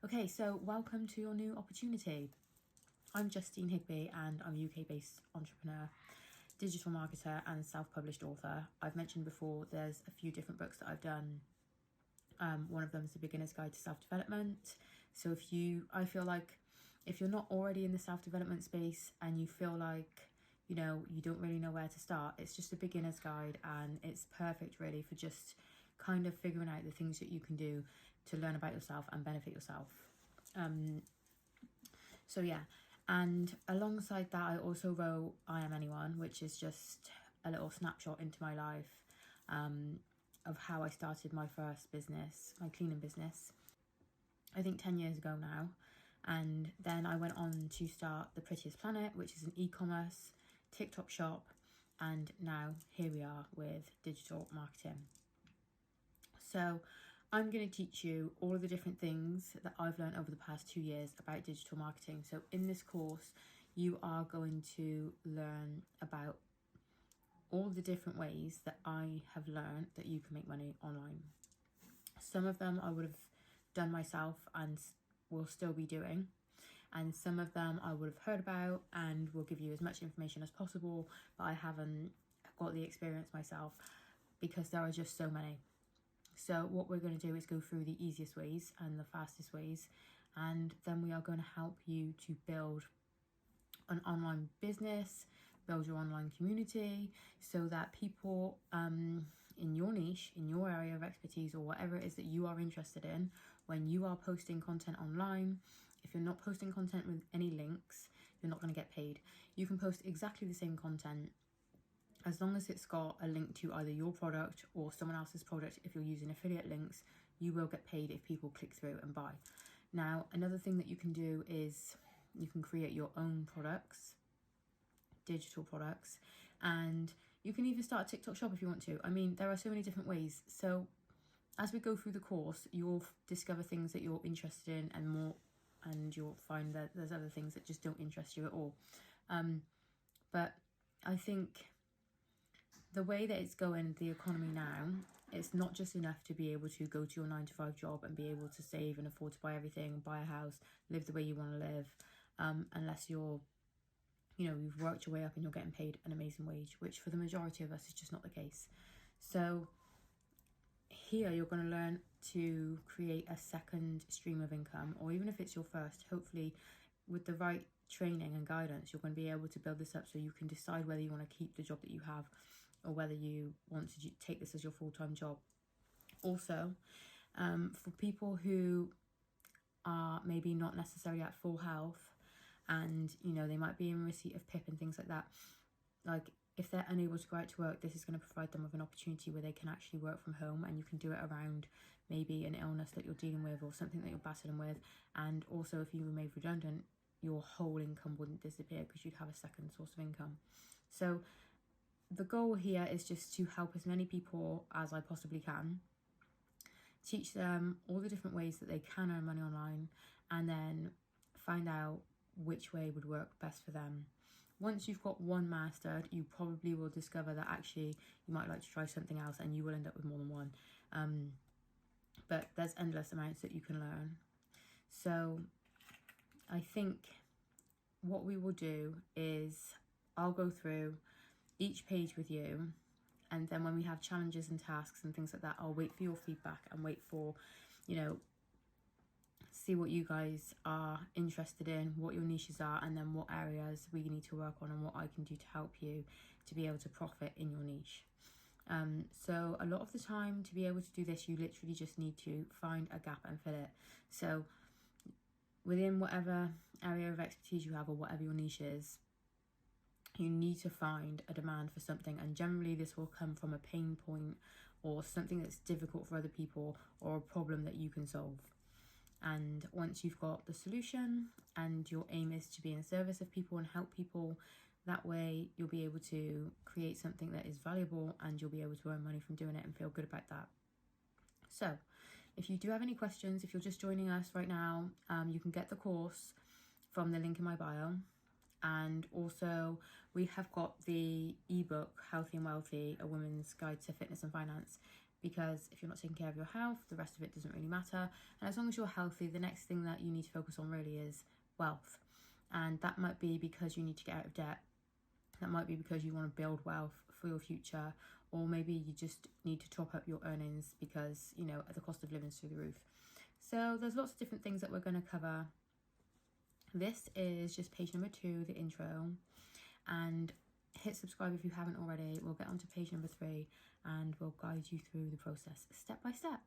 Okay, so welcome to your new opportunity. I'm Justine Higby and I'm a UK-based entrepreneur, digital marketer and self-published author. I've mentioned before there's a few different books that I've done. One of them is The Beginner's Guide to Self-Development. So I feel like if you're not already in the self-development space and you feel like, you don't really know where to start, it's just a beginner's guide and it's perfect really for just kind of figuring out the things that you can do to learn about yourself and benefit yourself. So yeah, and alongside that I also wrote I Am Anyone, which is just a little snapshot into my life of how I started my first business, my cleaning business, I think 10 years ago now. And then I went on to start The Prettiest Planet, which is an e-commerce TikTok shop, and now here we are with digital marketing. So I'm going to teach you all of the different things that I've learned over the past 2 years about digital marketing. So in this course, you are going to learn about all the different ways that I have learned that you can make money online. Some of them I would have done myself and will still be doing. And some of them I would have heard about and will give you as much information as possible, but I haven't got the experience myself because there are just so many. So what we're going to do is go through the easiest ways and the fastest ways, and then we are going to help you to build an online business, build your online community, so that people in your niche, in your area of expertise, or whatever it is that you are interested in, when you are posting content online, if you're not posting content with any links, you're not going to get paid. You can post exactly the same content as long as it's got a link to either your product or someone else's product. If you're using affiliate links, you will get paid if people click through and buy. Now, another thing that you can do is you can create your own products, digital products, and you can even start a TikTok shop if you want to. I mean, there are so many different ways. So as we go through the course, you'll discover things that you're interested in and more, and you'll find that there's other things that just don't interest you at all. But I think the way that it's going, the economy now, it's not just enough to be able to go to your 9-to-5 job and be able to save and afford to buy everything, buy a house, live the way you want to live, unless you've worked your way up and you're getting paid an amazing wage, which for the majority of us is just not the case. So here you're going to learn to create a second stream of income, or even if it's your first, hopefully with the right training and guidance, you're going to be able to build this up so you can decide whether you want to keep the job that you have or whether you want to take this as your full-time job. Also, for people who are maybe not necessarily at full health and, they might be in receipt of PIP and things like that, like if they're unable to go out to work, this is going to provide them with an opportunity where they can actually work from home, and you can do it around maybe an illness that you're dealing with or something that you're battling with. And also, if you were made redundant, your whole income wouldn't disappear because you'd have a second source of income. So the goal here is just to help as many people as I possibly can, teach them all the different ways that they can earn money online, and then find out which way would work best for them. Once you've got one mastered, you probably will discover that actually you might like to try something else and you will end up with more than one. But there's endless amounts that you can learn. So I think what we will do is I'll go through each page with you, and then when we have challenges and tasks and things like that, I'll wait for your feedback and wait for, see what you guys are interested in, what your niches are, and then what areas we need to work on and what I can do to help you to be able to profit in your niche. So a lot of the time, to be able to do this, you literally just need to find a gap and fill it. So within whatever area of expertise you have or whatever your niche is, you need to find a demand for something, and generally this will come from a pain point or something that's difficult for other people or a problem that you can solve. And once you've got the solution and your aim is to be in service of people and help people, that way you'll be able to create something that is valuable and you'll be able to earn money from doing it and feel good about that. So if you do have any questions, if you're just joining us right now, you can get the course from the link in my bio. And also we have got the ebook Healthy and Wealthy, A Woman's Guide to Fitness and Finance, because if you're not taking care of your health, the rest of it doesn't really matter. And as long as you're healthy, the next thing that you need to focus on really is wealth. And that might be because you need to get out of debt. That might be because you want to build wealth for your future, or maybe you just need to top up your earnings because, you know, the cost of living is through the roof. So there's lots of different things that we're going to cover. This is just page number 2, the intro, and hit subscribe if you haven't already. We'll get on to page number 3 and we'll guide you through the process step by step.